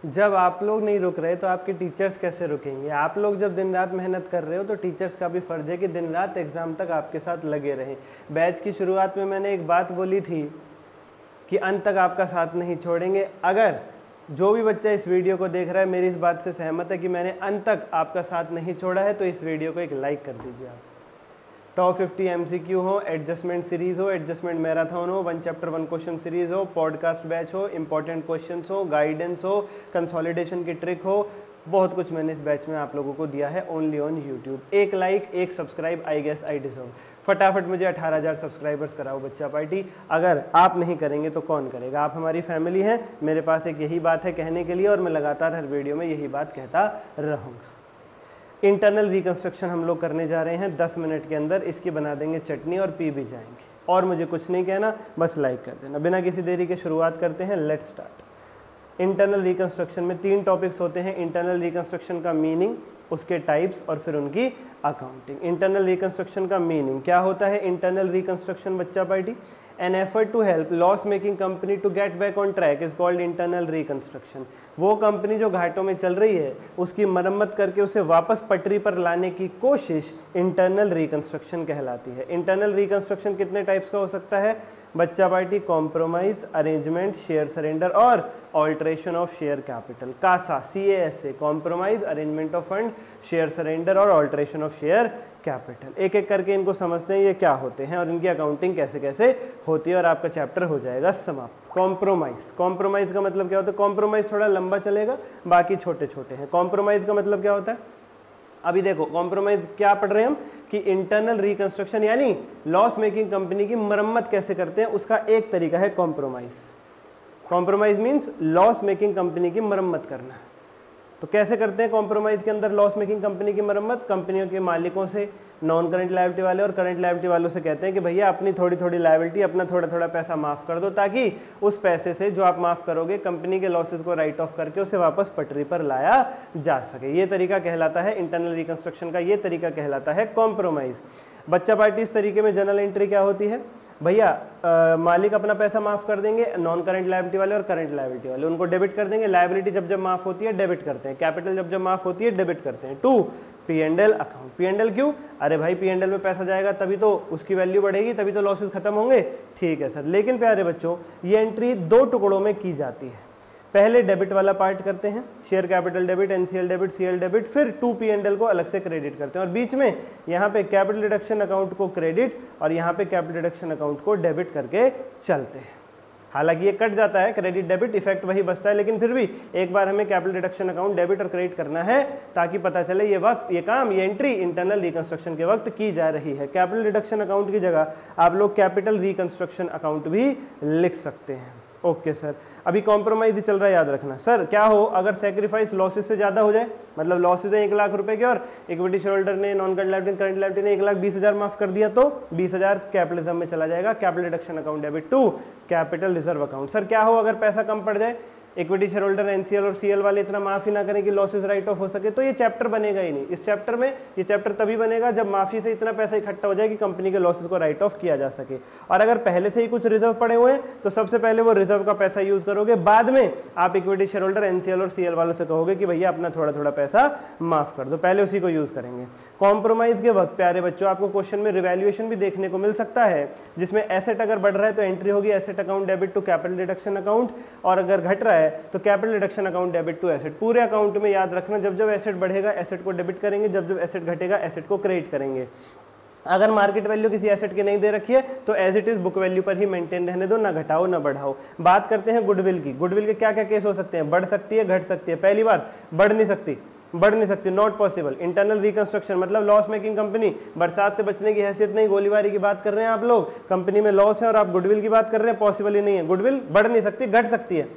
जब आप लोग नहीं रुक रहे तो आपके टीचर्स कैसे रुकेंगे? आप लोग जब दिन रात मेहनत कर रहे हो तो टीचर्स का भी फ़र्ज़ है कि दिन रात एग्ज़ाम तक आपके साथ लगे रहें। बैच की शुरुआत में मैंने एक बात बोली थी कि अंत तक आपका साथ नहीं छोड़ेंगे। अगर जो भी बच्चा इस वीडियो को देख रहा है मेरी इस बात से सहमत है कि मैंने अंत तक आपका साथ नहीं छोड़ा है, तो इस वीडियो को एक लाइक कर दीजिए आप। टॉप 50 MCQ हो, एडजस्टमेंट सीरीज़ हो, एडजस्टमेंट मैराथन हो, 1 चैप्टर 1 क्वेश्चन सीरीज़ हो, पॉडकास्ट बैच हो, इंपॉर्टेंट क्वेश्चंस हो, गाइडेंस हो, कंसोलिडेशन की ट्रिक हो, बहुत कुछ मैंने इस बैच में आप लोगों को दिया है ओनली ऑन यूट्यूब। एक लाइक, एक subscribe, I guess I deserve. फटाफट मुझे 18,000 सब्सक्राइबर्स कराओ बच्चा पार्टी। अगर आप नहीं करेंगे तो कौन करेगा? आप हमारी फैमिली हैं। मेरे पास एक यही बात है कहने के लिए और मैं लगातार हर वीडियो में यही बात कहता रहूँगा। इंटरनल रिकंस्ट्रक्शन हम लोग करने जा रहे हैं 10 मिनट के अंदर। इसकी बना देंगे चटनी और पी भी जाएंगे। और मुझे कुछ नहीं कहना, बस लाइक कर देना। बिना किसी देरी के शुरुआत करते हैं। Let's start. इंटरनल रिकंस्ट्रक्शन में 3 टॉपिक्स होते हैं। इंटरनल रिकंस्ट्रक्शन का मीनिंग, उसके टाइप्स और फिर उनकी अकाउंटिंग। इंटरनल रिकंस्ट्रक्शन का मीनिंग क्या होता है? इंटरनल रिकंस्ट्रक्शन बच्चा party, an effort to help loss making company to get back on track is called internal reconstruction. वो कंपनी जो घाटों में चल रही है उसकी मरम्मत करके उसे वापस पटरी पर लाने की कोशिश इंटरनल रिकंस्ट्रक्शन कहलाती है। इंटरनल रिकंस्ट्रक्शन कितने टाइप्स का हो सकता है बच्चा party? Compromise, arrangement, share surrender और alteration of share capital. Kasa, CASA, compromise, arrangement of fund, share surrender और ऑल्ट्रेशन ऑफ शेयर कैपिटल। एक एक करके इनको समझते हैं ये क्या होते हैं और इनकी अकाउंटिंग कैसे कैसे होती है और आपका चैप्टर हो जाएगा समाप्त। कॉम्प्रोमाइज, कॉम्प्रोमाइज का मतलब क्या होता है? कॉम्प्रोमाइज थोड़ा लंबा चलेगा, बाकी छोटे छोटे हैं। कॉम्प्रोमाइज का मतलब क्या होता है? अभी देखो कॉम्प्रोमाइज क्या पढ़ रहे हैं हम कि इंटरनल रिकंस्ट्रक्शन यानी लॉस मेकिंग कंपनी की मरम्मत कैसे करते हैं उसका एक तरीका है compromise. Compromise means loss making company की मरम्मत करना। तो कैसे करते हैं कॉम्प्रोमाइज के अंदर लॉस मेकिंग कंपनी की मरम्मत? कंपनियों के मालिकों से, नॉन करंट लायबिलिटी वाले और करंट लायबिलिटी वालों से कहते हैं कि भैया अपनी थोड़ी थोड़ी लायबिलिटी, अपना थोड़ा थोड़ा पैसा माफ़ कर दो, ताकि उस पैसे से जो आप माफ़ करोगे कंपनी के लॉसेस को राइट ऑफ करके उसे वापस पटरी पर लाया जा सके। ये तरीका कहलाता है इंटरनल रिकंस्ट्रक्शन का, ये तरीका कहलाता है कॉम्प्रोमाइज़। बच्चा पार्टी इस तरीके में जनरल एंट्री क्या होती है? भैया मालिक अपना पैसा माफ़ कर देंगे, नॉन करंट लायबिलिटी वाले और करंट लायबिलिटी वाले उनको डेबिट कर देंगे। लायबिलिटी जब जब माफ़ होती है डेबिट करते हैं, कैपिटल जब जब माफ़ होती है डेबिट करते हैं। 2 P&L अकाउंट। P&L क्यों? अरे भाई P&L में पैसा जाएगा तभी तो उसकी वैल्यू बढ़ेगी, तभी तो लॉसेस खत्म होंगे। ठीक है सर, लेकिन प्यारे बच्चों ये एंट्री 2 टुकड़ों में की जाती है। पहले डेबिट वाला पार्ट करते हैं, share capital debit, NCL debit, CL debit, फिर 2 P&L को अलग से क्रेडिट करते हैं और बीच में यहाँ पे कैपिटल डिडक्शन अकाउंट को क्रेडिट और यहाँ पे कैपिटल डिडक्शन अकाउंट को डेबिट करके चलते हैं। हालांकि ये कट जाता है, क्रेडिट डेबिट इफेक्ट वही बचता है, लेकिन फिर भी एक बार हमें कैपिटल डिडक्शन अकाउंट डेबिट और क्रेडिट करना है ताकि पता चले ये वक्त, ये काम, ये एंट्री इंटरनल रिकंस्ट्रक्शन के वक्त की जा रही है। कैपिटल डिडक्शन अकाउंट की जगह आप लोग कैपिटल रिकंस्ट्रक्शन अकाउंट भी लिख सकते हैं। ओके सर, अभी कॉम्प्रोमाइज ही चल रहा है, याद रखना। सर क्या हो अगर सेक्रीफाइस लॉसेस से ज़्यादा हो जाए, मतलब लॉसेस है 1 लाख रुपए के और इक्विटी शेयर होल्डर ने, नॉन करंट लायबिलिटी ने 1,20,000 माफ कर दिया, तो 20,000 कैपिटलिज्म में चला जाएगा, capital deduction account debit to capital reserve account. Sir क्या हो अगर पैसा कम पड़ जाए, इक्विटी शेयर होल्डर, NCL और CL वाले इतना माफ़ी ना करें कि लॉसेस राइट ऑफ हो सके, तो ये चैप्टर बनेगा ही नहीं। इस चैप्टर में ये चैप्टर तभी बनेगा जब माफ़ी से इतना पैसा इकट्ठा हो जाए कि कंपनी के लॉसेस को राइट ऑफ किया जा सके। और अगर पहले से ही कुछ रिजर्व पड़े हुए हैं तो सबसे पहले वो रिजर्व का पैसा यूज करोगे, बाद में आप इक्विटी शेयर होल्डर, NCL और CL वालों से कहोगे कि भैया अपना थोड़ा थोड़ा पैसा माफ कर दो, पहले उसी को यूज करेंगे। कॉम्प्रोमाइज के वक्त प्यारे बच्चों आपको क्वेश्चन में रिवैल्यूएशन भी देखने को मिल सकता है, जिसमें एसेट अगर बढ़ रहा है तो एंट्री होगी asset account debit to capital deduction account, और अगर घट रहा है तो capital account debit to asset. पूरे अकाउंट में याद रखना, जब जब एसेट बढ़ेगा एसेट को डेबिट करेंगे, जब जब एसेट घटेगा एसेट को क्रेडिट करेंगे। अगर मार्केट वैल्यू किसी एसेट की नहीं दे रखी है तो as it is book value पर ही मेंटेन रहने दो, ना घटाओ ना बढ़ाओ। बात करते हैं गुडविल की। गुडविल के क्या क्या केस हो सकते हैं? बढ़ सकती है, घट सकती है। पहली बार बढ़ नहीं सकती, नॉट पॉसिबल। इंटरनल रिकंस्ट्रक्शन मतलब लॉस मेकिंग कंपनी, बरसात से बचने की हैसियत नहीं, गोलीबारी की बात कर रहे हैं आप लोग, कंपनी में लॉस है और आप गुडविल की बात कर रहे हैं, पॉसिबल ही नहीं है। गुडविल बढ़ नहीं सकती, घट सकती है।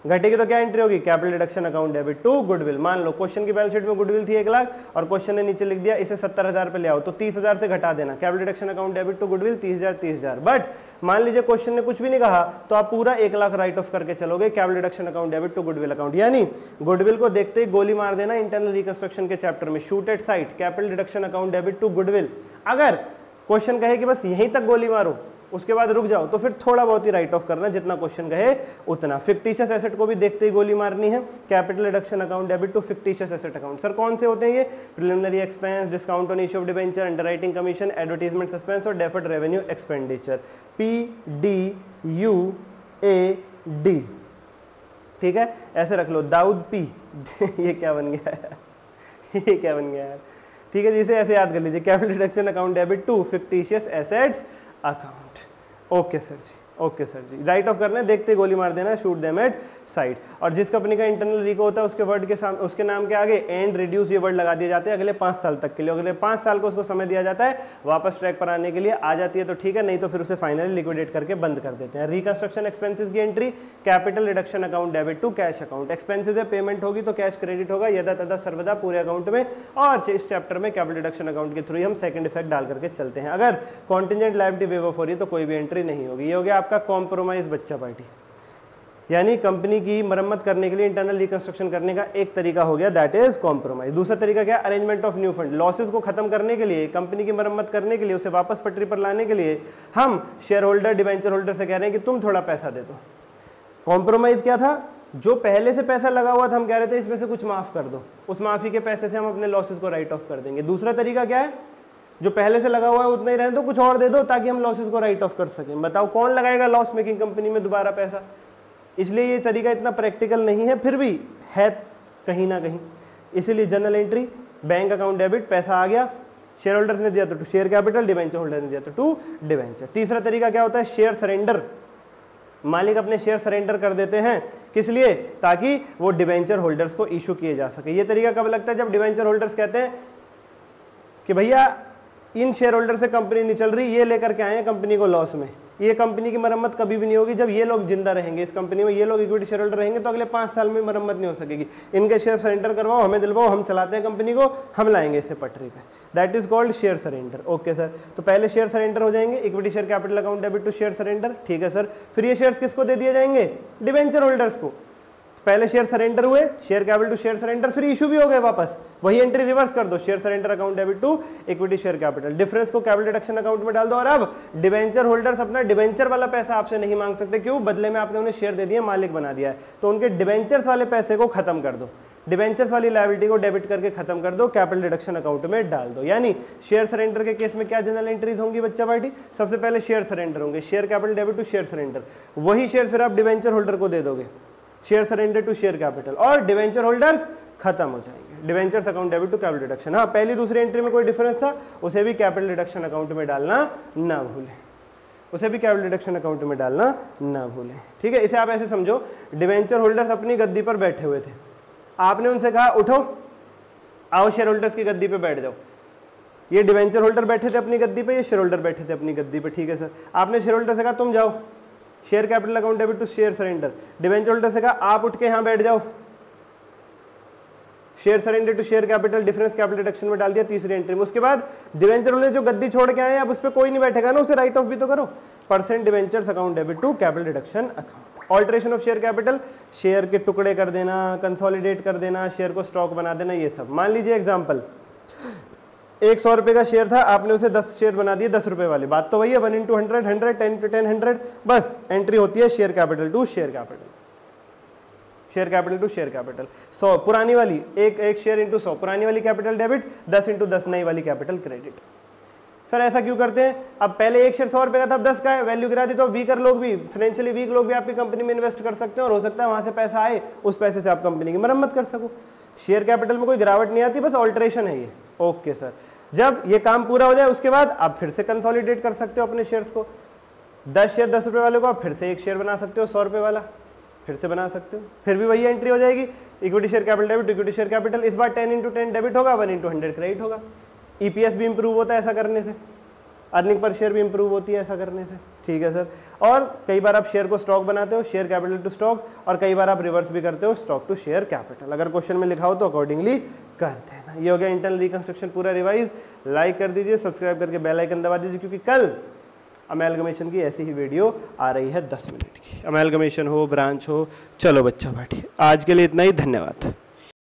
घटेगी तो क्या एंट्री होगी? Capital deduction account debit to goodwill. मान लो क्वेश्चन की बैलेंस शीट में गुडविल थी 1 लाख और क्वेश्चन ने नीचे लिख दिया इसे 70,000 पे ले आओ, तो 30,000 से घटा देना, capital deduction account debit to goodwill 30,000। But मान लीजिए क्वेश्चन ने कुछ भी नहीं कहा तो आप पूरा 1 लाख राइट ऑफ करके चलोगे, capital deduction account debit to goodwill account. यानी गुडविल को देखते ही गोली मार देना इंटरनल रिकंस्ट्रक्शन के चैप्टर में, shoot at sight, capital deduction account debit to goodwill. अगर क्वेश्चन कहे कि बस यहीं तक गोली मारो उसके बाद रुक जाओ, तो फिर थोड़ा बहुत ही राइट ऑफ करना, जितना क्वेश्चन कहे उतना। फिक्टिशियस एसेट को भी देखते ही गोली मारनी है। Capital reduction account debit to fictitious asset account. Sir कौन से होते हैं ये? Preliminary expense, discount on issue of debenture, underwriting commission, advertisement suspense और डेफर्ड रेवेन्यू एक्सपेंडिचर। PDUAD, ठीक है, ऐसे रख लो। दाऊद P ये क्या बन गया है ये क्या बन गया है, ठीक है, जिसे ऐसे याद कर लीजिए। Capital reduction account debit to fictitious assets account. Okay sir जी, ओके सर जी, राइट ऑफ करना है, देखते गोली मार देना, शूट देम एट साइड। और जिस कंपनी का इंटरनल रिको होता है उसके वर्ड के सामने, उसके नाम के आगे एंड रिड्यूस ये वर्ड लगा दिए जाते हैं अगले 5 साल तक के लिए। अगले 5 साल को उसको समय दिया जाता है, वापस ट्रैक पर आने के लिए आ जाती है तो ठीक है, नहीं तो फिर उसे फाइनली लिक्विडेट करके बंद कर देते हैं। रिकंस्ट्रक्शन एक्सपेंसेस की entry, capital reduction account debit to cash account. Expenses है, पेमेंट होगी तो कैश क्रेडिट होगा यदा तदा सर्वदा पूरे अकाउंट में। और इस चैप्टर में कैपिटल रिडक्शन अकाउंट के थ्रू हम सेकंड इफेक्ट डाल करके चलते हैं। अगर कॉन्टिजेंट लायबिलिटी वेव ऑफ हो रही है तो कोई भी एंट्री नहीं होगी। ये हो गया आपका कॉम्प्रोमाइज बच्चा पार्टी, यानी कंपनी की मरम्मत करने के लिए इंटरनल रिकंस्ट्रक्शन करने का एक तरीका हो गया, दैट इज कॉम्प्रोमाइज। दूसरा तरीका क्या? Arrangement of new fund. Losses को खत्म करने के लिए, कंपनी की मरम्मत करने के लिए, उसे वापस पटरी पर लाने के लिए हम शेयर होल्डर, डिबेंचर होल्डर से कह रहे हैं कि तुम थोड़ा पैसा दे दो। कॉम्प्रोमाइज क्या था? जो पहले से पैसा लगा हुआ था हम कह रहे थे इसमें से कुछ माफ कर दो, उस माफी के पैसे से हम अपने लॉसेस को राइट ऑफ कर देंगे। दूसरा तरीका क्या है? जो पहले से लगा हुआ है उतना ही रहने दो, कुछ और दे दो ताकि हम लॉसेस को राइट ऑफ कर सकें। बताओ कौन लगाएगा लॉस मेकिंग कंपनी में दोबारा पैसा? इसलिए ये तरीका इतना प्रैक्टिकल नहीं है, फिर भी है कहीं ना कहीं। इसीलिए journal entry, bank account debit, पैसा आ गया, शेयर होल्डर्स ने दिया तो to share capital, debenture holder ने दिया तो टू डिबेंचर। तीसरा तरीका क्या होता है? Share surrender. मालिक अपने शेयर सरेंडर कर देते हैं, किस लिए? ताकि वो डिबेंचर होल्डर्स को इशू किए जा सके। ये तरीका कब लगता है? जब डिबेंचर होल्डर्स कहते हैं कि भैया इन शेयर होल्डर से कंपनी नहीं चल रही, ये लेकर के आए हैं कंपनी को लॉस में, ये कंपनी की मरम्मत कभी भी नहीं होगी। जब ये लोग जिंदा रहेंगे इस कंपनी में, ये लोग इक्विटी शेयर होल्डर रहेंगे तो अगले 5 साल में मरम्मत नहीं हो सकेगी। इनके शेयर सरेंडर करवाओ, हमें दिलवाओ, हम चलाते हैं कंपनी को, हम लाएंगे इसे पटरी पे। That is called share surrender. Okay sir, तो पहले शेयर सरेंडर हो जाएंगे, equity share capital account debit to share surrender, ठीक है सर। फिर ये शेयर्स किसको दे दिए जाएंगे? डिबेंचर होल्डर्स को। पहले शेयर सरेंडर हुए, share capital to share surrender, फिर इशू भी हो गए वापस, वही एंट्री रिवर्स कर दो, share surrender account debit to equity share capital. Difference को कैपिटल रिडक्शन अकाउंट में डाल दो। और अब डिबेंचर होल्डर्स अपना डिबेंचर वाला पैसा आपसे नहीं मांग सकते, क्यों? बदले में आपने उन्हें शेयर दे दिए, मालिक बना दिया है, तो उनके डिबेंचर्स वाले पैसे को खत्म कर दो, डिबेंचर्स वाली लायबिलिटी को डेबिट करके खत्म कर दो, कैपिटल रिडक्शन अकाउंट में डाल दो। यानी शेयर सरेंडर के केस में क्या जनरल एंट्रीज होंगी बच्चा पार्टी? सबसे पहले शेयर सरेंडर होंगे, share capital debit to share surrender, वही शेयर फिर आप डिबेंचर होल्डर को दे दोगे, share surrender to share capital, और डिबेंचर होल्डर्स खत्म हो जाएंगे। Debentures account debit to capital reduction. हाँ, पहली दूसरी एंट्री में कोई डिफरेंस था, उसे भी कैपिटल रिडक्शन अकाउंट में डालना ना भूलें, उसे भी कैपिटल रिडक्शन अकाउंट में डालना ना भूलें, ठीक है। इसे आप ऐसे समझो, डिबेंचर होल्डर्स अपनी गद्दी पर बैठे हुए थे, आपने उनसे कहा उठो, आओ शेयर होल्डर्स की गद्दी पे बैठ जाओ। ये डिबेंचर होल्डर बैठे थे अपनी गद्दी पे, ये शेयर होल्डर बैठे थे अपनी गद्दी पे, ठीक है सर। आपने शेयर होल्डर से कहा तुम जाओ, share capital account debit to share surrender. Debenture holder से कहा आप उठ के यहां बैठ जाओ, share surrender to share capital, difference capital reduction में डाल दिया तीसरी एंट्री में। उसके बाद डिबेंचर होल्डर जो गद्दी छोड़ के आए, अब उस पर कोई नहीं बैठेगा ना, उसे राइट ऑफ भी तो करो। Percent debentures account debit to capital reduction account. Alteration of share capital, share के टुकड़े कर देना, कंसोलिडेट कर देना, शेयर को स्टॉक बना देना, ये सब। मान लीजिए एग्जांपल, 100 रुपए का शेयर था, आपने उसे 10 शेयर बना दिए 10 रुपए वाले, बात तो वही है, 1 into 100, 100, 10 into 10, 100, बस एंट्री होती है share capital to share capital, share capital to share capital. 100 पुरानी वाली, एक शेयर इंटू 100 पुरानी वाली कैपिटल डेबिट, 10 into 10 नई वाली कैपिटल क्रेडिट। सर ऐसा क्यों करते हैं? अब पहले एक शेयर 100 रुपए का था, अब 10 का है, वैल्यू गिरा दी, तो वीकर लोग भी, फाइनेंशियली वीक लोग भी आपकी कंपनी में इन्वेस्ट कर सकते हैं, और हो सकता है वहां से पैसा आए, उस पैसे से आप कंपनी की मरम्मत कर सको। शेयर कैपिटल में कोई गिरावट नहीं आती, बस ऑल्टरेशन है ये। ओके सर, जब ये काम पूरा हो जाए उसके बाद आप फिर से कंसोलिडेट कर सकते हो अपने शेयर्स को। 10 शेयर 10 रुपए वाले को आप फिर से एक शेयर बना सकते हो 100 रुपए वाला, फिर से बना सकते हो, फिर भी वही एंट्री हो जाएगी, equity share capital debit, equity share capital. इस बार 10 into 10 डेबिट होगा, 1 into 100 क्रेडिट होगा। ईपीएस भी इंप्रूव होता है ऐसा करने से, अर्निंग पर शेयर भी इंप्रूव होती है ऐसा करने से, ठीक है सर। और कई बार आप शेयर को स्टॉक बनाते हो, शेयर कैपिटल टू स्टॉक, और कई बार आप रिवर्स भी करते हो, स्टॉक टू शेयर कैपिटल। अगर क्वेश्चन में लिखा हो तो अकॉर्डिंगली कर देना। ये हो गया इंटरनल रिकंस्ट्रक्शन पूरा रिवाइज। लाइक कर दीजिए, सब्सक्राइब करके बेल आइकन दबा दीजिए, क्योंकि कल अमेलगमेशन की ऐसी ही वीडियो आ रही है 10 मिनट की। अमेलगमेशन हो, ब्रांच हो, चलो बच्चा बैठिए। आज के लिए इतना ही, धन्यवाद।